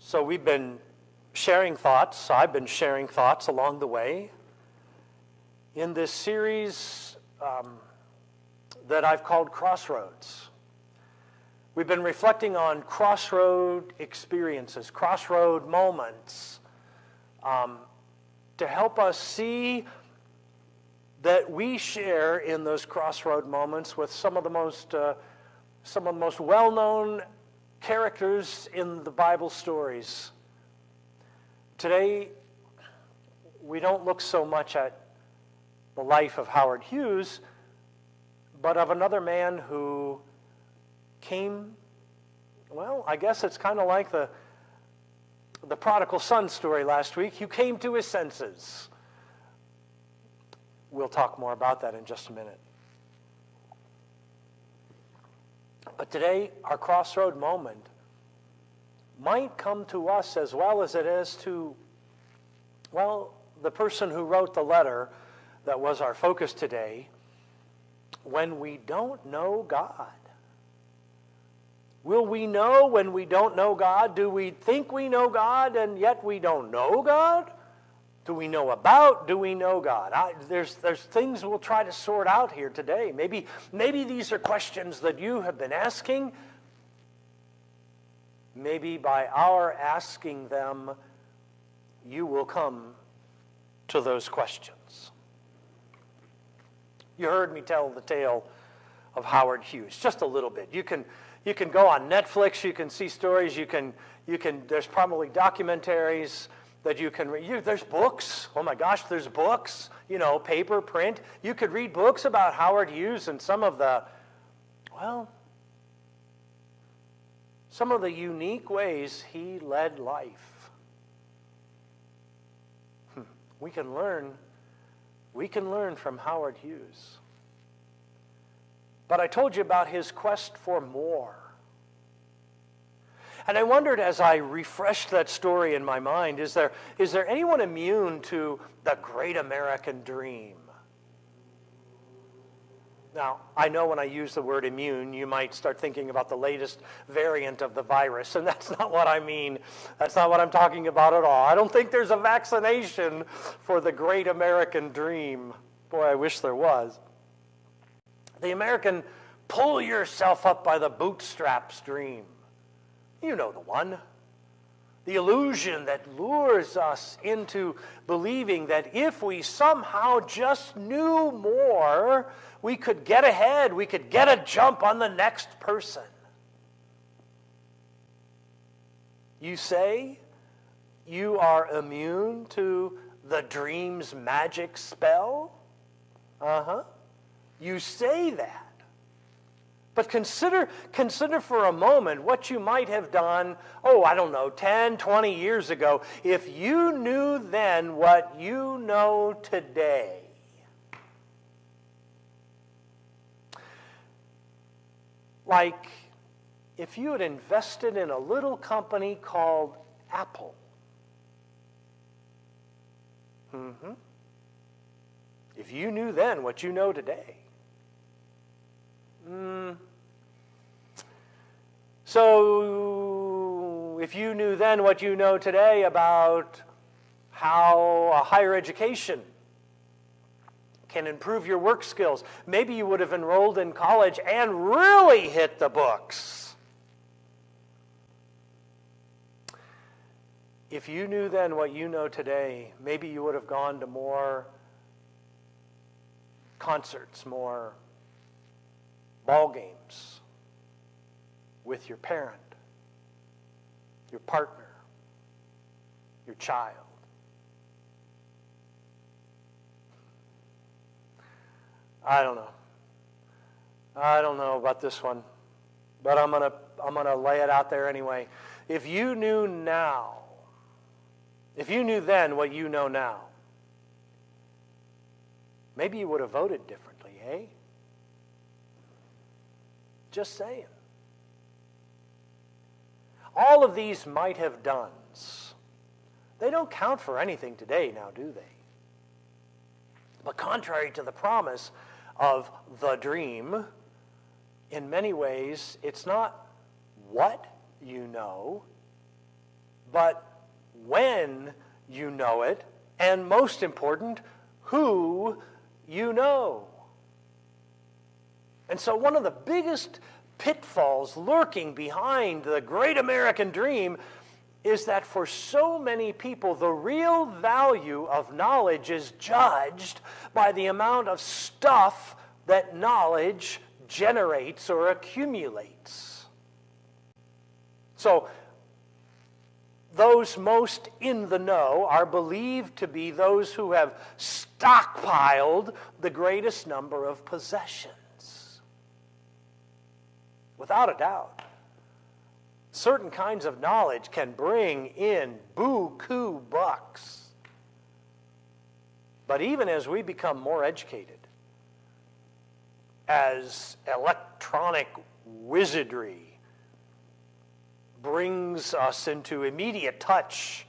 So we've been sharing thoughts. I've been sharing thoughts along the way in this series that I've called Crossroads. We've been reflecting on crossroad experiences, crossroad moments, to help us see that we share in those crossroad moments with some of the most well-known characters in the Bible stories. Today, we don't look so much at the life of Howard Hughes, but of another man who came, well, I guess it's kind of like the prodigal son story last week, who came to his senses. We'll talk more about that in just a minute. But today, our crossroad moment might come to us as well as it is to, well, the person who wrote the letter that was our focus today, when we don't know God. Will we know when we don't know God? Do we think we know God and yet we don't know God? Do we know God? There's things we'll try to sort out here today. Maybe these are questions that you have been asking. Maybe by our asking them, you will come to those questions. You heard me tell the tale of Howard Hughes, just a little bit. You can go on Netflix, you can see stories, there's probably documentaries that you can read. There's books. Oh my gosh, there's books, paper, print. You could read books about Howard Hughes and some of the unique ways he led life. We can learn from Howard Hughes. But I told you about his quest for more. And I wondered as I refreshed that story in my mind, is there anyone immune to the great American dream? Now, I know when I use the word immune, you might start thinking about the latest variant of the virus, and that's not what I mean. That's not what I'm talking about at all. I don't think there's a vaccination for the great American dream. Boy, I wish there was. The American pull yourself up by the bootstraps dream. You know the one. The illusion that lures us into believing that if we somehow just knew more, we could get ahead, we could get a jump on the next person. You say you are immune to the dream's magic spell? You say that. But consider for a moment what you might have done, 10, 20 years ago, if you knew then what you know today. Like if you had invested in a little company called Apple. If you knew then what you know today. So, if you knew then what you know today about how a higher education can improve your work skills, maybe you would have enrolled in college and really hit the books. If you knew then what you know today, maybe you would have gone to more concerts, more ball games with your parent, your partner, your child. I don't know about this one, but I'm gonna lay it out there anyway. If you knew then what you know now, maybe you would have voted differently, eh? Just saying. All of these might have dones. They don't count for anything today now, do they? But contrary to the promise of the dream, in many ways, it's not what you know, but when you know it, and most important, who you know. And so one of the biggest pitfalls lurking behind the great American dream is that for so many people, the real value of knowledge is judged by the amount of stuff that knowledge generates or accumulates. So, those most in the know are believed to be those who have stockpiled the greatest number of possessions. Without a doubt, certain kinds of knowledge can bring in buku bucks. But even as we become more educated, as electronic wizardry brings us into immediate touch,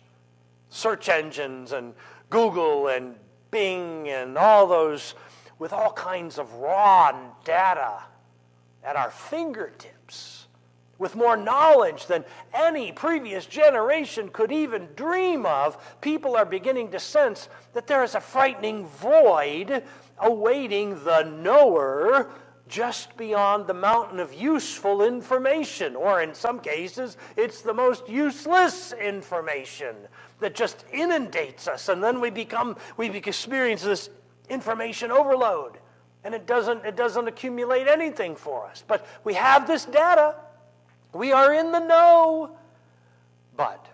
search engines and Google and Bing and all those with all kinds of raw data at our fingertips, with more knowledge than any previous generation could even dream of, people are beginning to sense that there is a frightening void awaiting the knower just beyond the mountain of useful information, or in some cases, it's the most useless information that just inundates us, and then we experience this information overload, and it doesn't accumulate anything for us. But we have this data, we are in the know, but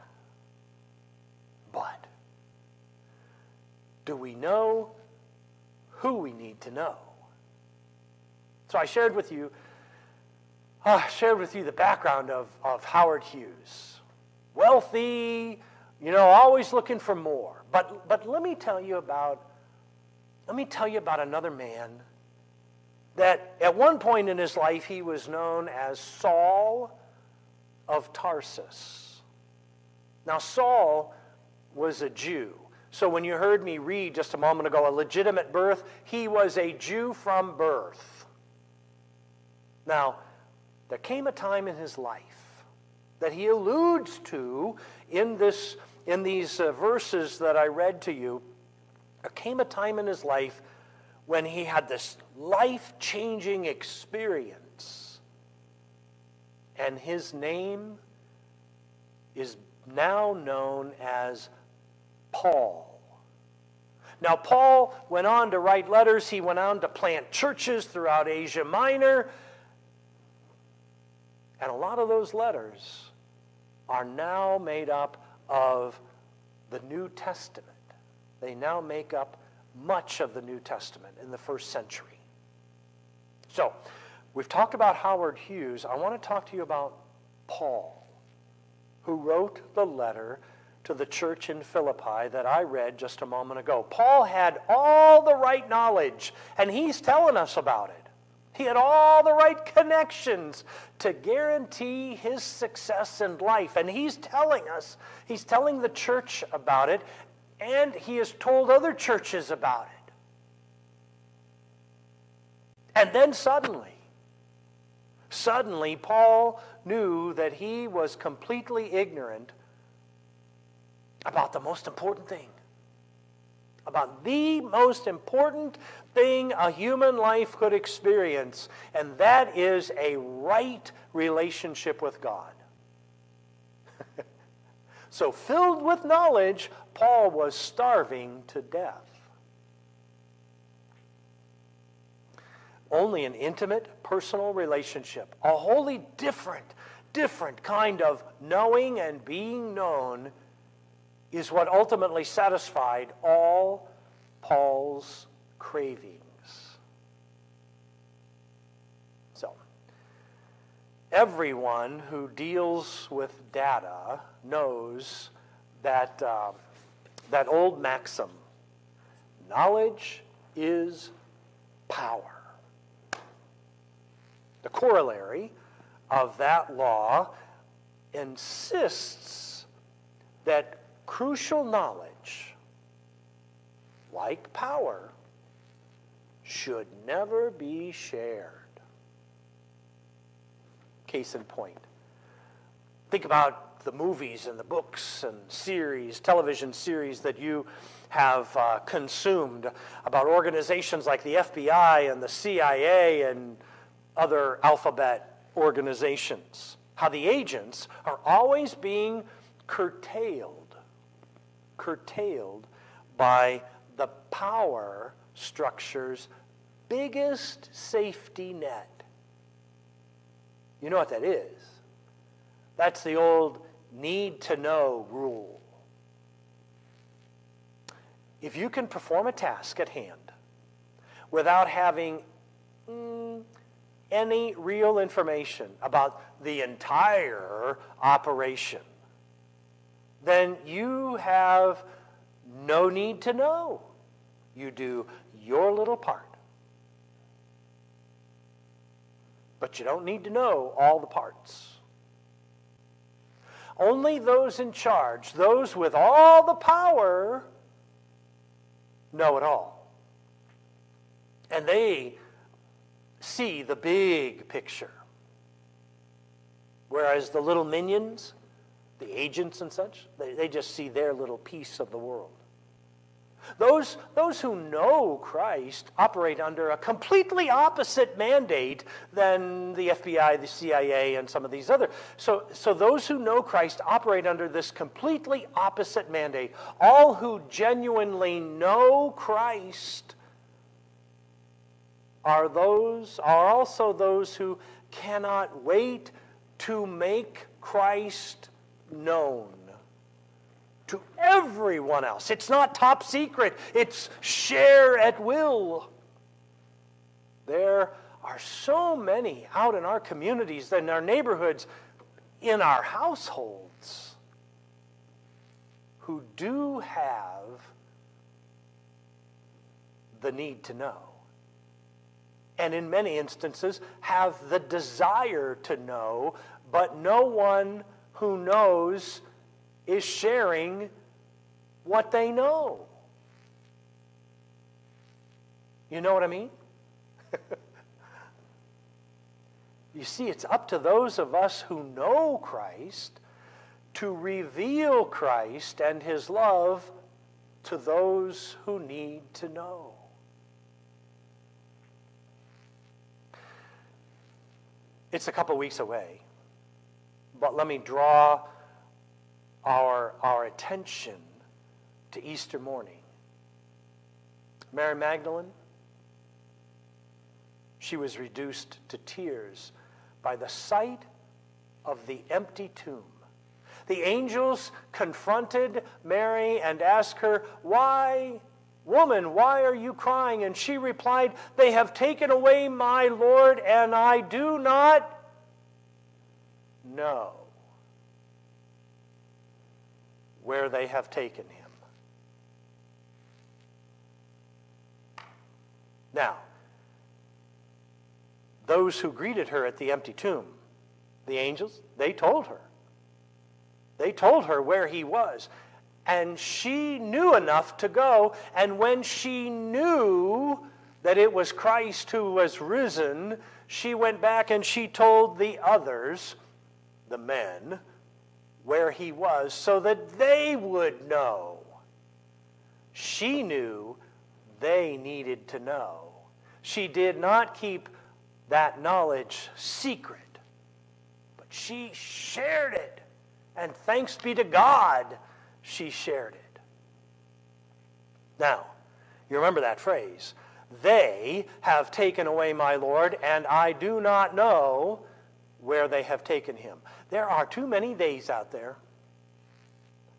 do we know who we need to know? So I shared with you the background of Howard Hughes. Wealthy, always looking for more. But let me tell you about another man that at one point in his life he was known as Saul of Tarsus. Now Saul was a Jew. So when you heard me read just a moment ago, a legitimate birth, he was a Jew from birth. Now, there came a time in his life that he alludes to in these verses that I read to you. There came a time in his life when he had this life-changing experience, and his name is now known as Paul. Now, Paul went on to write letters. He went on to plant churches throughout Asia Minor. And a lot of those letters are now made up of the New Testament. They now make up much of the New Testament in the first century. So, we've talked about Howard Hughes. I want to talk to you about Paul, who wrote the letter to the church in Philippi that I read just a moment ago. Paul had all the right knowledge, and he's telling us about it. He had all the right connections to guarantee his success in life. And he's telling the church about it, and he has told other churches about it. And then suddenly, Paul knew that he was completely ignorant about the most important thing. About the most important thing a human life could experience, and that is a right relationship with God. So filled with knowledge, Paul was starving to death. Only an intimate, personal relationship, a wholly different kind of knowing and being known, is what ultimately satisfied all Paul's cravings. So, everyone who deals with data knows that old maxim, knowledge is power. The corollary of that law insists that crucial knowledge, like power, should never be shared. Case in point. Think about the movies and the books and series, television series that you have consumed about organizations like the FBI and the CIA and other alphabet organizations. How the agents are always being curtailed by the power structure's biggest safety net. You know what that is? That's the old need to know rule. If you can perform a task at hand without having any real information about the entire operation, then you have no need to know. You do your little part. But you don't need to know all the parts. Only those in charge, those with all the power, know it all. And they see the big picture. Whereas the little minions, the agents and such, they just see their little piece of the world. Those who know Christ operate under a completely opposite mandate than the FBI, the CIA, and some of these other. So those who know Christ operate under this completely opposite mandate. All who genuinely know Christ are also those who cannot wait to make Christ known to everyone else. It's not top secret. It's share at will. There are so many out in our communities, in our neighborhoods, in our households, who do have the need to know. And in many instances have the desire to know, but no one who knows is sharing what they know. You know what I mean? You see, it's up to those of us who know Christ to reveal Christ and His love to those who need to know. It's a couple weeks away, but let me draw our attention to Easter morning. Mary Magdalene, she was reduced to tears by the sight of the empty tomb. The angels confronted Mary and asked her, "Why, woman, why are you crying?" And she replied, "They have taken away my Lord, and I do not know where they have taken him." Now, those who greeted her at the empty tomb, the angels, they told her. They told her where he was. And she knew enough to go. And when she knew that it was Christ who was risen, she went back and she told the others, the men, where he was, so that they would know. She knew they needed to know. She did not keep that knowledge secret, but she shared it. And thanks be to God, she shared it. Now, you remember that phrase, "They have taken away my Lord, and I do not know where they have taken him." There are too many theys out there.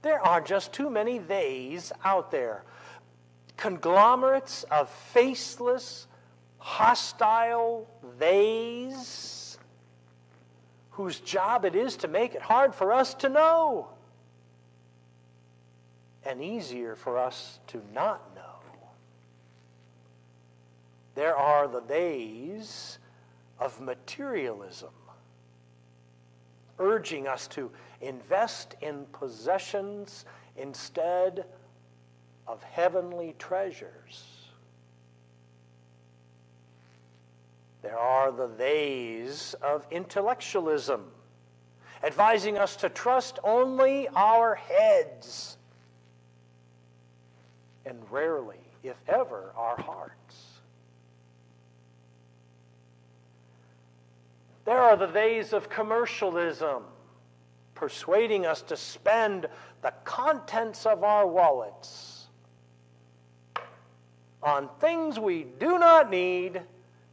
There are just too many theys out there. Conglomerates of faceless, hostile theys whose job it is to make it hard for us to know and easier for us to not know. There are the theys of materialism, urging us to invest in possessions instead of heavenly treasures. There are the theys of intellectualism, advising us to trust only our heads and rarely, if ever, our hearts. There are the days of commercialism, persuading us to spend the contents of our wallets on things we do not need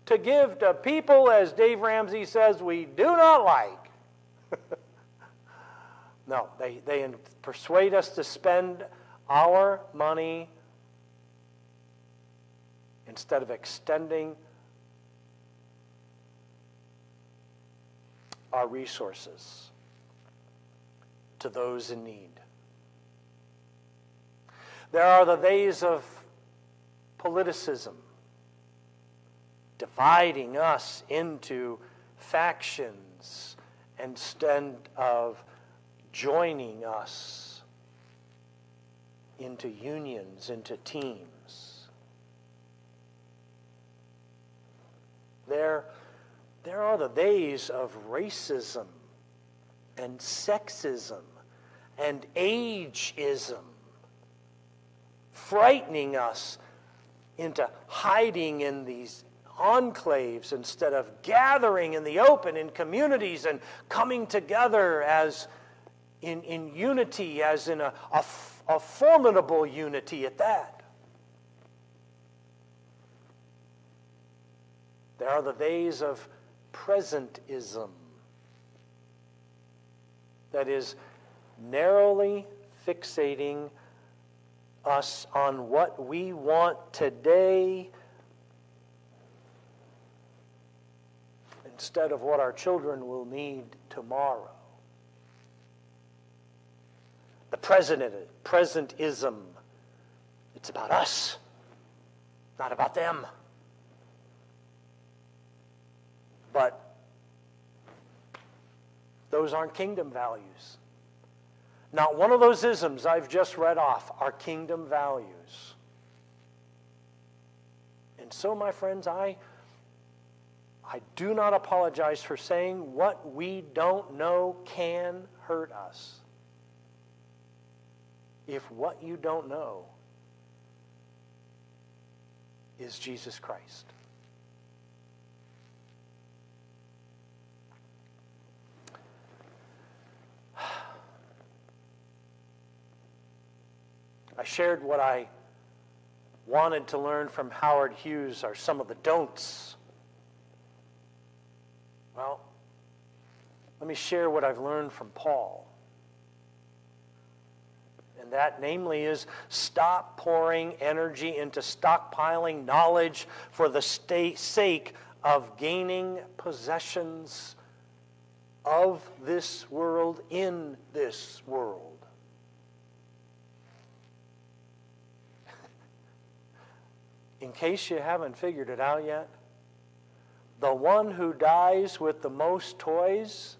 to give to people, as Dave Ramsey says, we do not like. No, they persuade us to spend our money instead of extending our resources to those in need. There are the days of politicism, dividing us into factions instead of joining us into unions, into teams. There are the days of racism and sexism and ageism, frightening us into hiding in these enclaves instead of gathering in the open in communities and coming together as in unity, as in a formidable unity at that. There are the days of presentism, that is, narrowly fixating us on what we want today instead of what our children will need tomorrow. The presentism, it's about us, not about them. But those aren't kingdom values. Not one of those isms I've just read off are kingdom values. And so, my friends, I do not apologize for saying what we don't know can hurt us. If what you don't know is Jesus Christ. I shared what I wanted to learn from Howard Hughes are some of the don'ts. Well, let me share what I've learned from Paul. And that, namely, is stop pouring energy into stockpiling knowledge for the sake of gaining possessions of this world in this world. In case you haven't figured it out yet, the one who dies with the most toys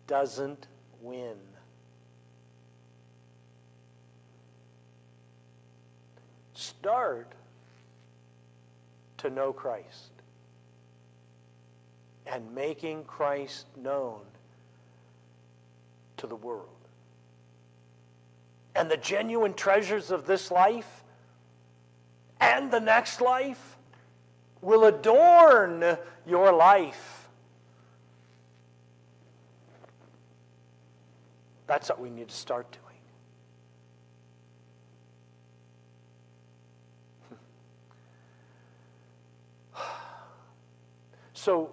doesn't win. Start to know Christ and making Christ known to the world. And the genuine treasures of this life and the next life will adorn your life. That's what we need to start doing. So,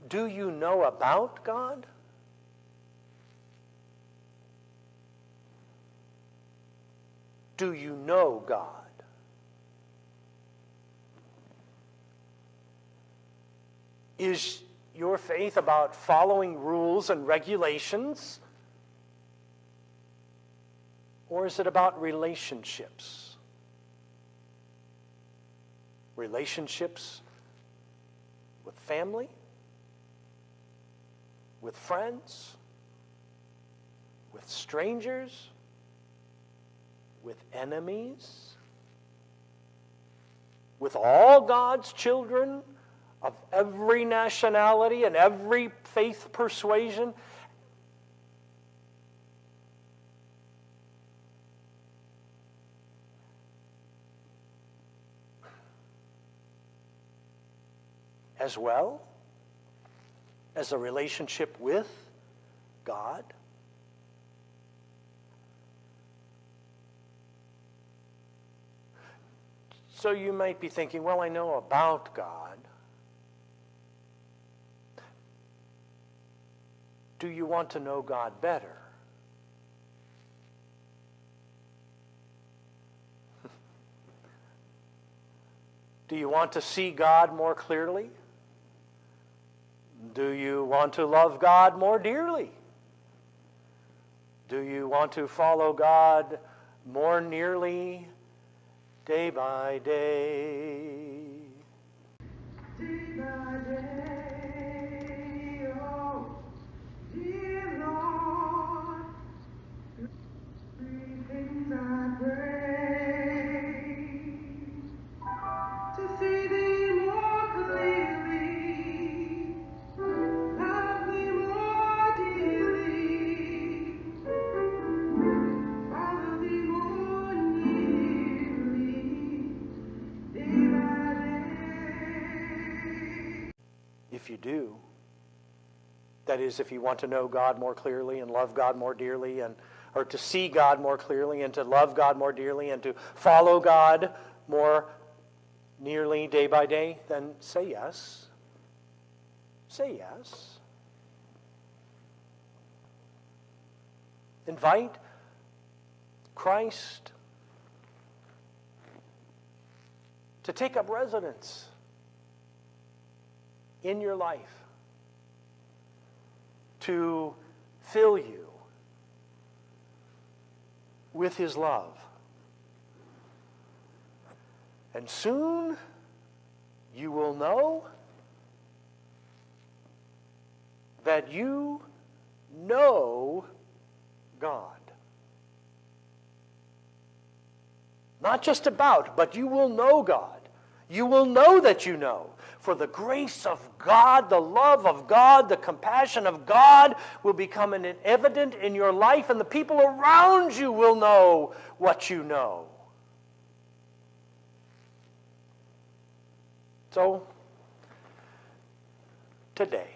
do you know about God? Do you know God? Is your faith about following rules and regulations? Or is it about relationships? Relationships with family? With friends? With strangers? With enemies? With all God's children of every nationality and every faith persuasion. As well as a relationship with God. So you might be thinking, well, I know about God. Do you want to know God better? Do you want to see God more clearly? Do you want to love God more dearly? Do you want to follow God more nearly day by day? Day by day, oh, dear Lord, three things I pray: to see Thee more clearly, love Thee more dearly, follow Thee more nearly, day by day. If you do, that is, if you want to know God more clearly and love God more dearly, or to see God more clearly and to love God more dearly and to follow God more nearly day by day, then say yes. Say yes. Invite Christ to take up residence in your life, to fill you with His love. And soon you will know that you know God. Not just about, but you will know God. You will know that you know. For the grace of God, the love of God, the compassion of God will become evident in your life, and the people around you will know what you know. So, today,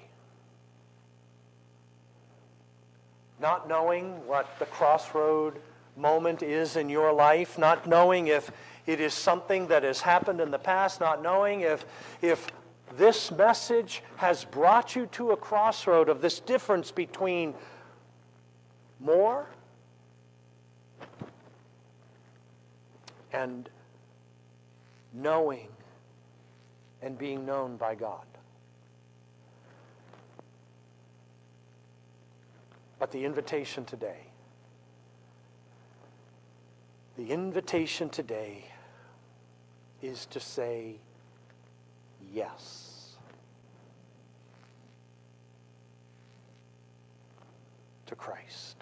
not knowing what the crossroad moment is in your life, not knowing if it is something that has happened in the past, not knowing if this message has brought you to a crossroad of this difference between more and knowing and being known by God. But the invitation today is to say yes to Christ.